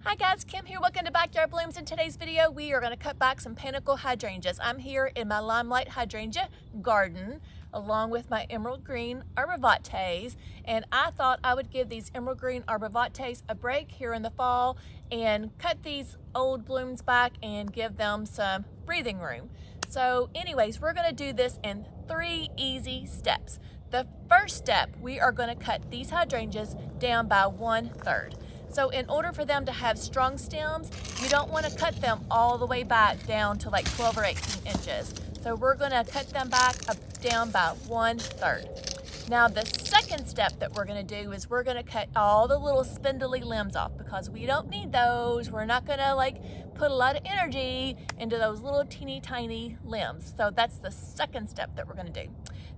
Hi guys, Kim here. Welcome to Backyard Blooms. In today's video, we are going to cut back some Panicle Hydrangeas. I'm here in my Limelight Hydrangea garden along with my emerald green arborvitaes, and I thought I would give these emerald green arborvitaes a break here in the fall and cut these old blooms back and give them some breathing room. So anyways, we're going to do this in 3 easy steps. The first step, we are going to cut these hydrangeas down by 1/3. So in order for them to have strong stems, you don't want to cut them all the way back down to like 12 or 18 inches. So we're going to cut them back down by 1/3. Now the second step that we're going to do is we're going to cut all the little spindly limbs off because we don't need those. We're not going to like put a lot of energy into those little teeny tiny limbs. So that's the second step that we're going to do.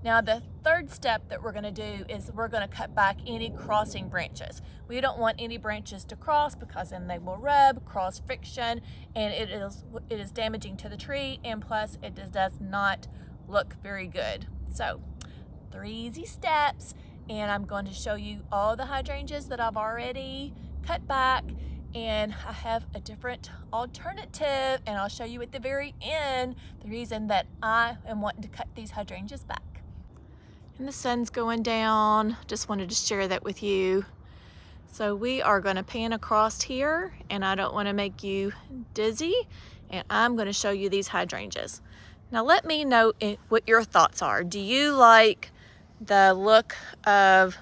Now the third step that we're going to do is we're going to cut back any crossing branches. We don't want any branches to cross because then they will rub, cross friction, and it is damaging to the tree, and plus it does not look very good. So 3 easy steps, and I'm going to show you all the hydrangeas that I've already cut back, and I have a different alternative, and I'll show you at the very end the reason that I am wanting to cut these hydrangeas back. And the sun's going down. Just wanted to share that with you. So we are going to pan across here, and I don't want to make you dizzy, and I'm going to show you these hydrangeas. Now let me know what your thoughts are. Do you like the look of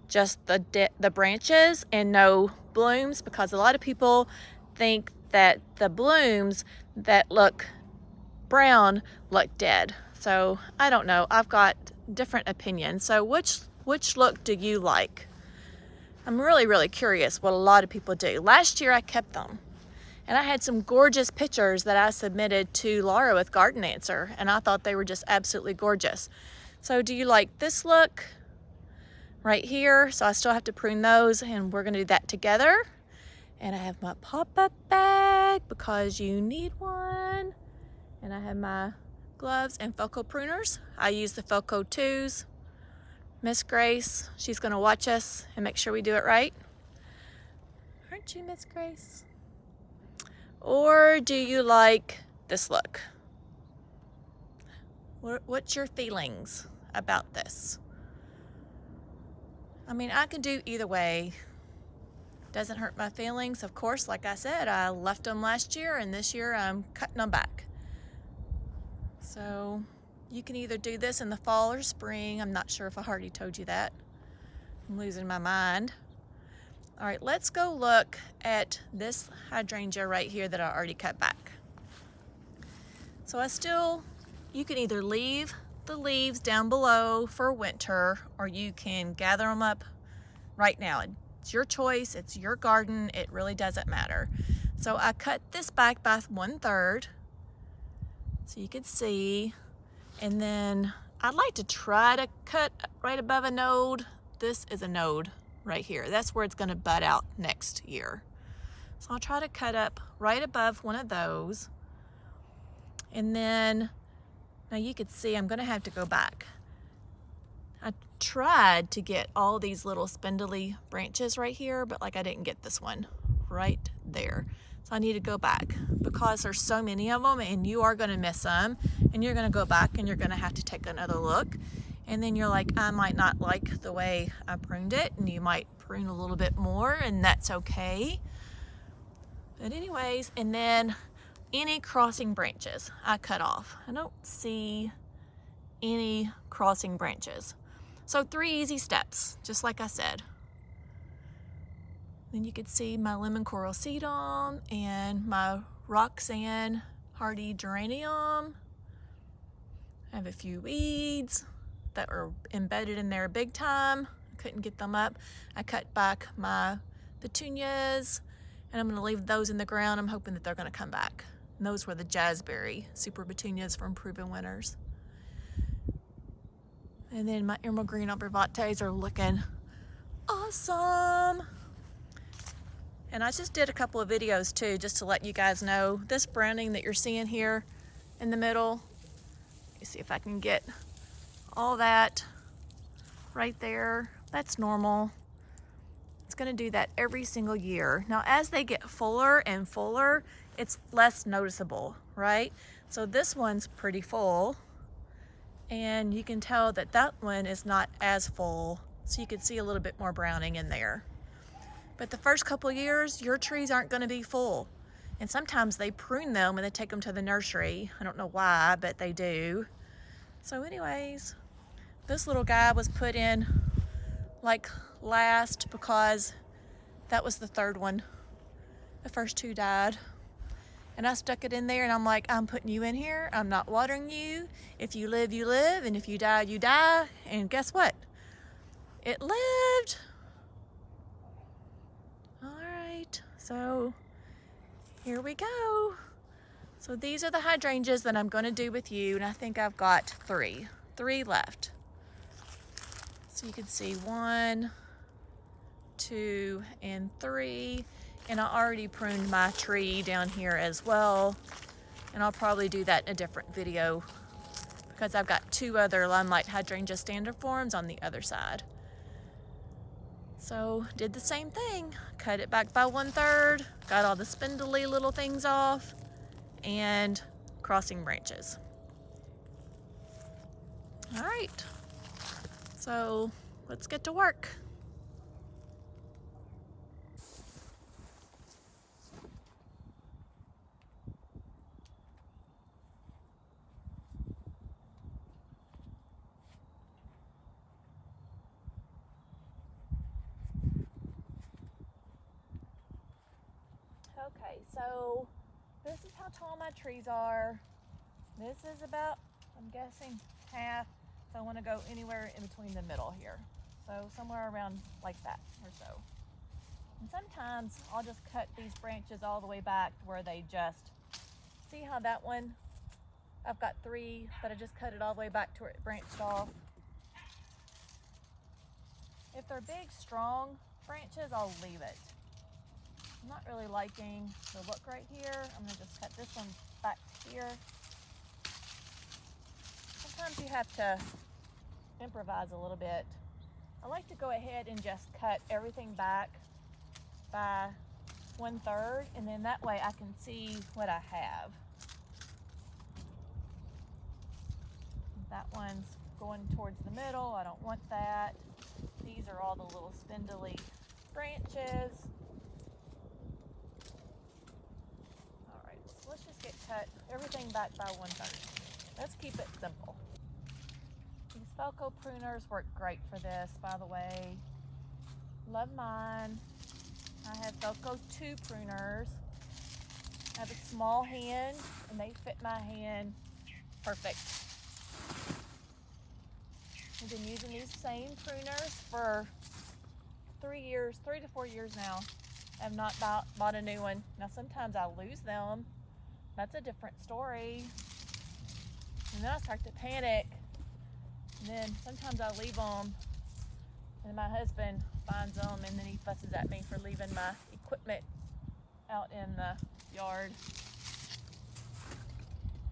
just the branches and no blooms? Because a lot of people think that the blooms that look brown look dead. So I don't know. I've got different opinions. So which look do you like? I'm really curious what a lot of people do. Last year I kept them, and I had some gorgeous pictures that I submitted to Laura with Garden Answer, and I thought they were just absolutely gorgeous. So do you like this look right here? So I still have to prune those, and we're gonna do that together. And I have my pop-up bag because you need one. And I have my gloves and Felco pruners. I use the Felco 2s. Miss Grace, she's gonna watch us and make sure we do it right. Aren't you, Miss Grace? Or do you like this look? What's your feelings about this? I mean, I can do either way. Doesn't hurt my feelings. Of course, like I said, I left them last year, and this year I'm cutting them back. So you can either do this in the fall or spring. I'm not sure if I already told you that. I'm losing my mind. All right, let's go look at this hydrangea right here that I already cut back. So you can either leave the leaves down below for winter, or you can gather them up right now. It's your choice, it's your garden, it really doesn't matter. So I cut this back by 1/3, so you can see, and then I'd like to try to cut right above a node. This is a node right here. That's where it's gonna bud out next year. So I'll try to cut up right above one of those. And then, now you can see I'm gonna have to go back. I tried to get all these little spindly branches right here, but like I didn't get this one right there. So I need to go back because there's so many of them, and you are gonna miss them, and you're gonna go back and you're gonna have to take another look. And then you're like, I might not like the way I pruned it, and you might prune a little bit more, and that's okay. But anyways, and then any crossing branches I cut off. I don't see any crossing branches. So 3 easy steps, just like I said. Then you can see my lemon coral sedum and my Roxanne hardy geranium. I have a few weeds that were embedded in there big time. I couldn't get them up. I cut back my petunias, and I'm gonna leave those in the ground. I'm hoping that they're gonna come back. And those were the jazzberry super petunias from Proven Winners. And then my emerald green arborvitaes are looking awesome. And I just did a couple of videos too, just to let you guys know. This browning that you're seeing here in the middle, let me see if I can get all that right there. That's normal. It's going to do that every single year. Now, as they get fuller and fuller, it's less noticeable, right? So this one's pretty full, and you can tell that that one is not as full, so you can see a little bit more browning in there. But the first couple of years, your trees aren't going to be full. And sometimes they prune them and they take them to the nursery. I don't know why, but they do. So anyways, this little guy was put in like last because that was the third one. The first two died. And I stuck it in there and I'm like, I'm putting you in here. I'm not watering you. If you live, you live. And if you die, you die. And guess what? It lived. All right, so here we go. So these are the hydrangeas that I'm going to do with you, and I think I've got three left. So you can see 1, 2, and 3. And I already pruned my tree down here as well, and I'll probably do that in a different video because I've got 2 other Limelight Hydrangea standiforms on the other side. So did the same thing, cut it back by 1/3, got all the spindly little things off, and crossing branches. All right, so let's get to work. Okay, so this is how tall my trees are. This is about, I'm guessing, half. So I want to go anywhere in between the middle here. So somewhere around like that or so. And sometimes I'll just cut these branches all the way back to where they just, see how that one, I've got 3, but I just cut it all the way back to where it branched off. If they're big, strong branches, I'll leave it. I'm not really liking the look right here. I'm gonna just cut this one back here. Sometimes you have to improvise a little bit. I like to go ahead and just cut everything back by 1/3, and then that way I can see what I have. That one's going towards the middle. I don't want that. These are all the little spindly branches. All right, so let's just get cut everything back by 1/3. Let's keep it simple. These Felco pruners work great for this, by the way. Love mine. I have Felco 2 pruners. I have a small hand and they fit my hand perfect. I've been using these same pruners for 3 to 4 years now. I have not bought a new one. Now sometimes I lose them. That's a different story. And then I start to panic. And then sometimes I leave them and my husband finds them and then he fusses at me for leaving my equipment out in the yard.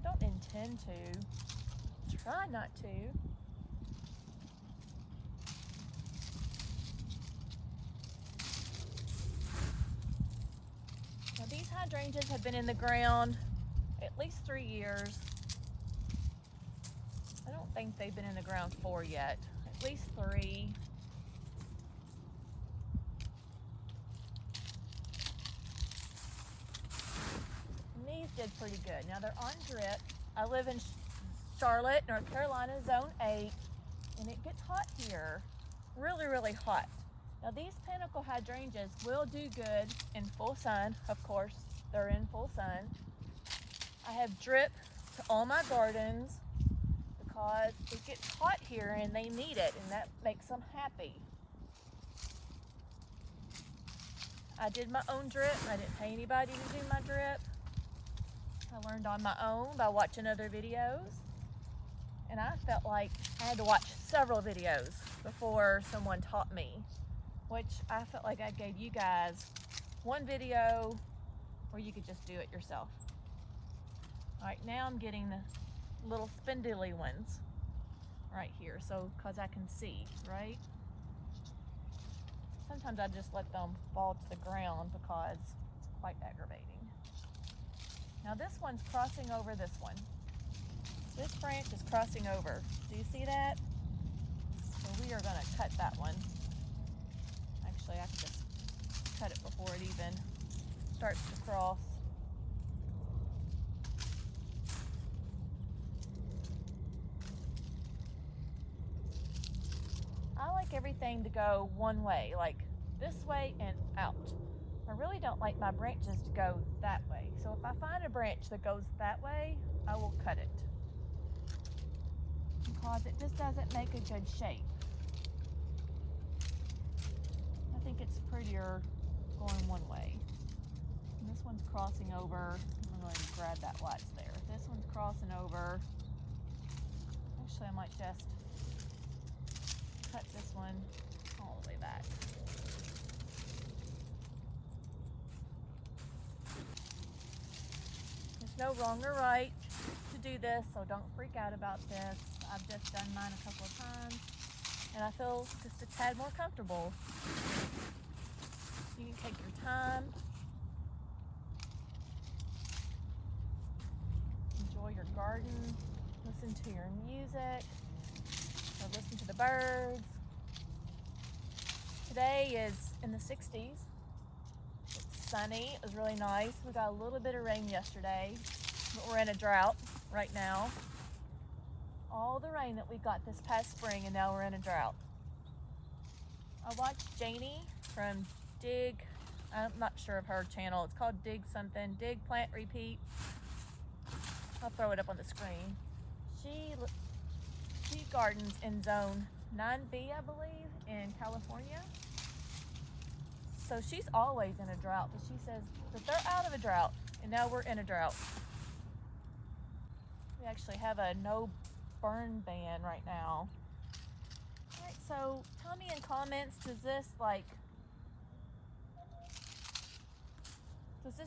I don't intend to. Try not to. Now these hydrangeas have been in the ground at least 3 years. I don't think they've been in the ground 4 yet, at least 3. And these did pretty good. Now they're on drip. I live in Charlotte, North Carolina, Zone 8, and it gets hot here, really, really hot. Now these Panicle Hydrangeas will do good in full sun. Of course, they're in full sun. I have drip to all my gardens because it gets hot here and they need it, and that makes them happy. I did my own drip. I didn't pay anybody to do my drip. I learned on my own by watching other videos. And I felt like I had to watch several videos before someone taught me, which I felt like I gave you guys one video where you could just do it yourself. All right, now I'm getting the little spindly ones right here, so because I can see, right? sometimes I just let them fall to the ground because it's quite aggravating. Now this one's crossing over this one. This branch is crossing over. Do you see that? So we are going to cut that one. Actually, I can just cut it before it even starts to cross. I like everything to go one way, like this way and out. I really don't like my branches to go that way. So if I find a branch that goes that way, I will cut it, because it just doesn't make a good shape. I think it's prettier going one way. And this one's crossing over. I'm going to grab that while it's there. This one's crossing over. Actually, I might just cut this one all the way back. There's no wrong or right to do this, so don't freak out about this. I've just done mine a couple of times, and I feel just a tad more comfortable. You can take your time, enjoy your garden, listen to your music, or listen to the birds. Today is in the 60s. It's sunny. It was really nice. We got a little bit of rain yesterday, but we're in a drought right now. All the rain that we got this past spring, and now we're in a drought. I watched Janie from Dig, I'm not sure of her channel. It's called Dig something, Dig Plant Repeat. I'll throw it up on the screen. She gardens in zone 9B, I believe, in California. So she's always in a drought, but she says that they're out of a drought, and now we're in a drought. We actually have a no burn ban right now. All right, so tell me in comments, does this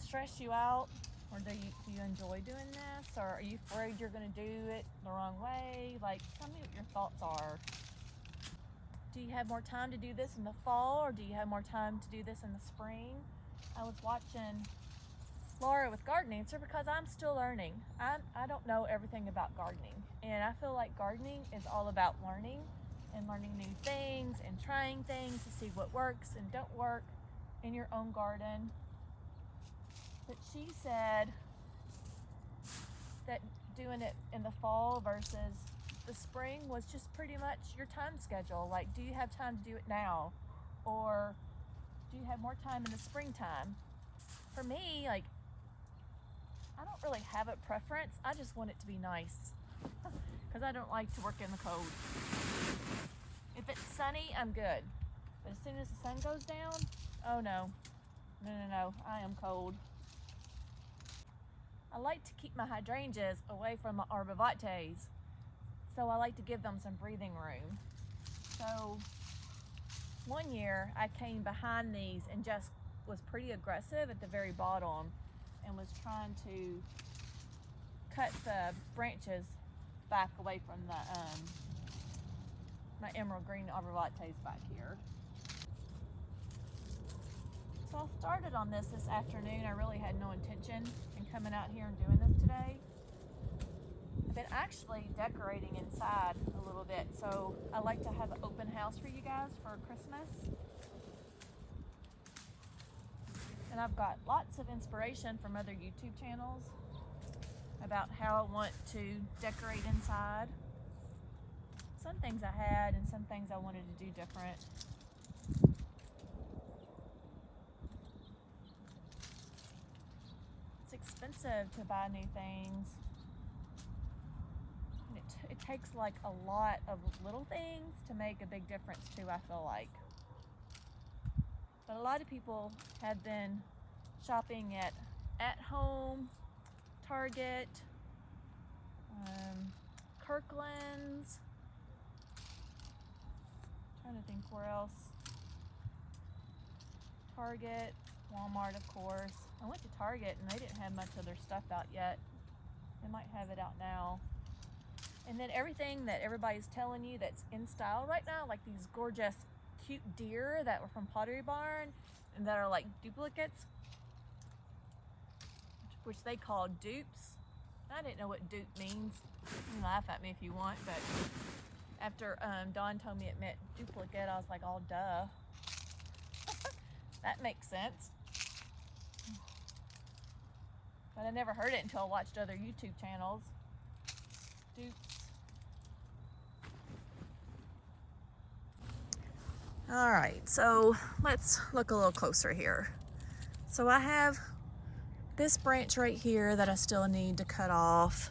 stress you out? Or do you enjoy doing this? Or are you afraid you're gonna do it the wrong way? Like, tell me what your thoughts are. Do you have more time to do this in the fall, or do you have more time to do this in the spring? I was watching Laura with Garden Answer because I'm still learning. I don't know everything about gardening, and I feel like gardening is all about learning and learning new things and trying things to see what works and don't work in your own garden. But she said that doing it in the fall versus the spring was just pretty much your time schedule. Like, do you have time to do it now? Or do you have more time in the springtime? For me, like, I don't really have a preference. I just want it to be nice because I don't like to work in the cold. If it's sunny, I'm good. But as soon as the sun goes down, oh no. No, I am cold. I like to keep my hydrangeas away from my arborvitaes, so I like to give them some breathing room. So one year I came behind these and just was pretty aggressive at the very bottom and was trying to cut the branches back away from the my emerald green arborvitaes back here. So I started on this afternoon. I really had no intention in coming out here and doing this today. I've been actually decorating inside a little bit, so I like to have an open house for you guys for Christmas. And I've got lots of inspiration from other YouTube channels about how I want to decorate inside. Some things I had and some things I wanted to do different. It's expensive to buy new things. And it takes like a lot of little things to make a big difference too, I feel like. But a lot of people have been shopping at home, Target, Kirkland's. Trying to think where else. Target, Walmart, of course. I went to Target and they didn't have much of their stuff out yet. They might have it out now. And then everything that everybody's telling you that's in style right now, like these gorgeous, cute deer that were from Pottery Barn and that are like duplicates, which they call dupes. I didn't know what dupe means. You can laugh at me if you want, but after Dawn told me it meant duplicate, I was like, oh, duh. That makes sense. But I never heard it until I watched other YouTube channels. Dupes. All right, so let's look a little closer here. So I have this branch right here that I still need to cut off.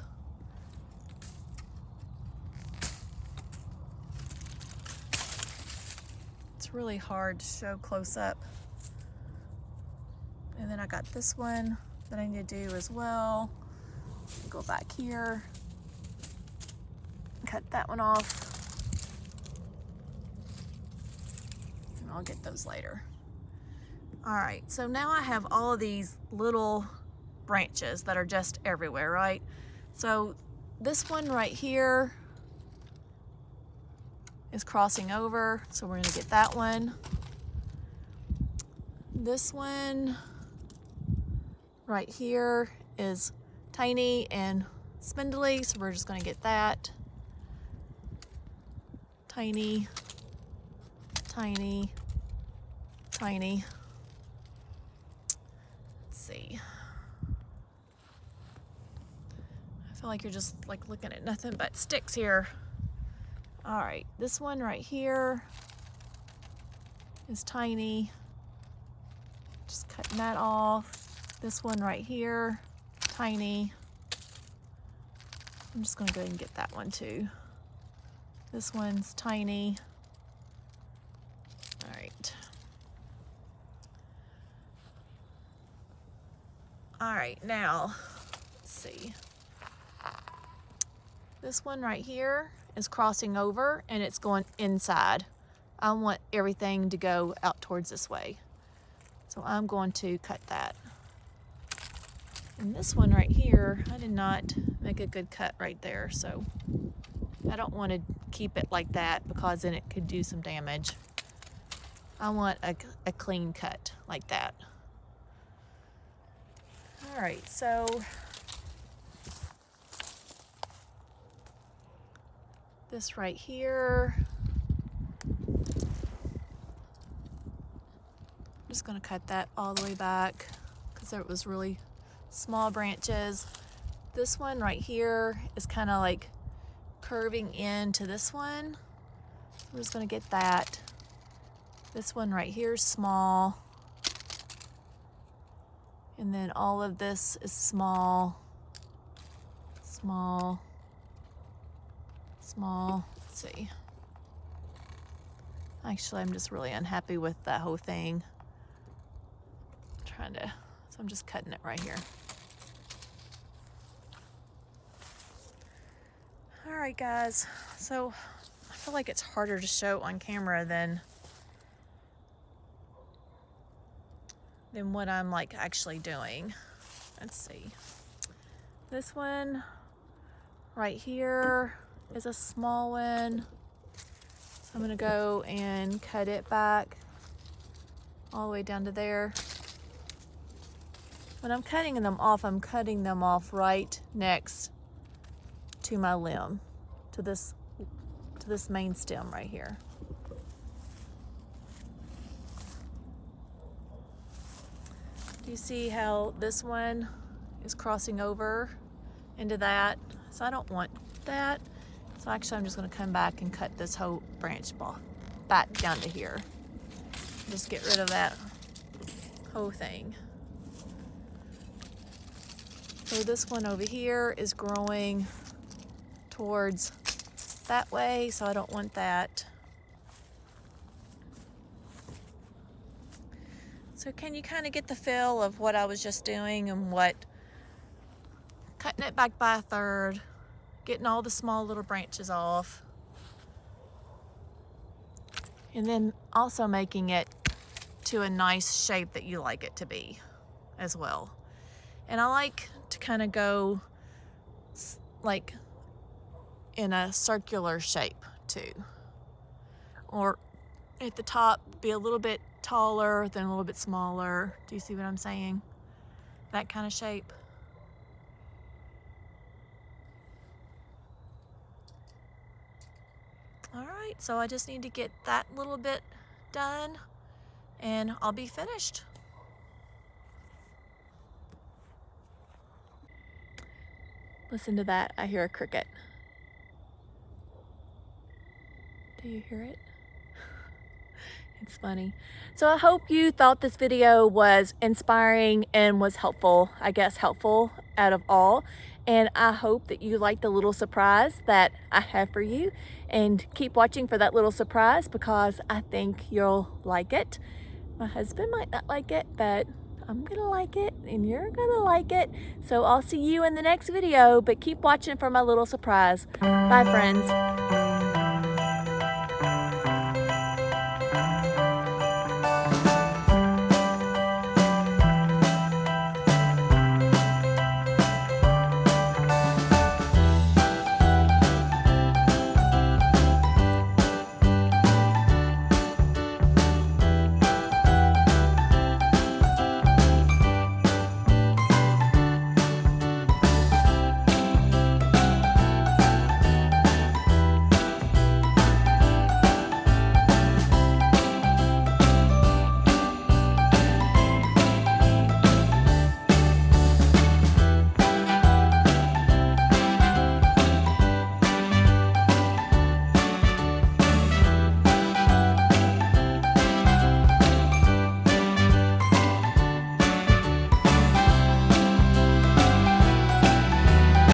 It's really hard to show close up. And then I got this one that I need to do as well. Go back here, cut that one off. And I'll get those later. All right, so now I have all of these little branches that are just everywhere, right? So this one right here is crossing over, so we're gonna get that one. This one right here is tiny and spindly, so we're just gonna get that. Tiny, tiny, tiny. Let's see. I feel like you're just like looking at nothing but sticks here. All right, this one right here is tiny. Just cutting that off. This one right here, tiny. I'm just gonna go ahead and get that one too. This one's tiny. All right. All right, now, let's see. This one right here is crossing over and it's going inside. I want everything to go out towards this way. So I'm going to cut that. And this one right here, I did not make a good cut right there, so I don't want to keep it like that because then it could do some damage. I want a clean cut like that. All right, so this right here, I'm just gonna cut that all the way back because there was really small branches. This one right here is kind of like curving into this one. I'm just gonna get that. This one right here is small. And then all of this is small, small, small. Let's see. Actually, I'm just really unhappy with that whole thing. So I'm just cutting it right here. All right, guys. So I feel like it's harder to show on camera than what I'm like actually doing. Let's see. This one right here is a small one. So I'm gonna go and cut it back all the way down to there. When I'm cutting them off, I'm cutting them off right next to my limb, to this main stem right here. Do you see how this one is crossing over into that? So I don't want that. So actually I'm just gonna come back and cut this whole branch off back down to here. Just get rid of that whole thing. So this one over here is growing towards that way, so I don't want that. So can you kind of get the feel of what I was just doing and what cutting it back by a third, getting all the small little branches off, and then also making it to a nice shape that you like it to be as well. And I like to kind of go like in a circular shape too, or at the top be a little bit taller, then a little bit smaller. Do you see what I'm saying? That kind of shape. All right, so I just need to get that little bit done and I'll be finished. Listen to that, I hear a cricket. Do you hear it? It's funny. So I hope you thought this video was inspiring and was helpful, I guess helpful out of all. And I hope that you like the little surprise that I have for you, and keep watching for that little surprise because I think you'll like it. My husband might not like it, but I'm gonna like it and you're gonna like it. So I'll see you in the next video, but keep watching for my little surprise. Bye, friends.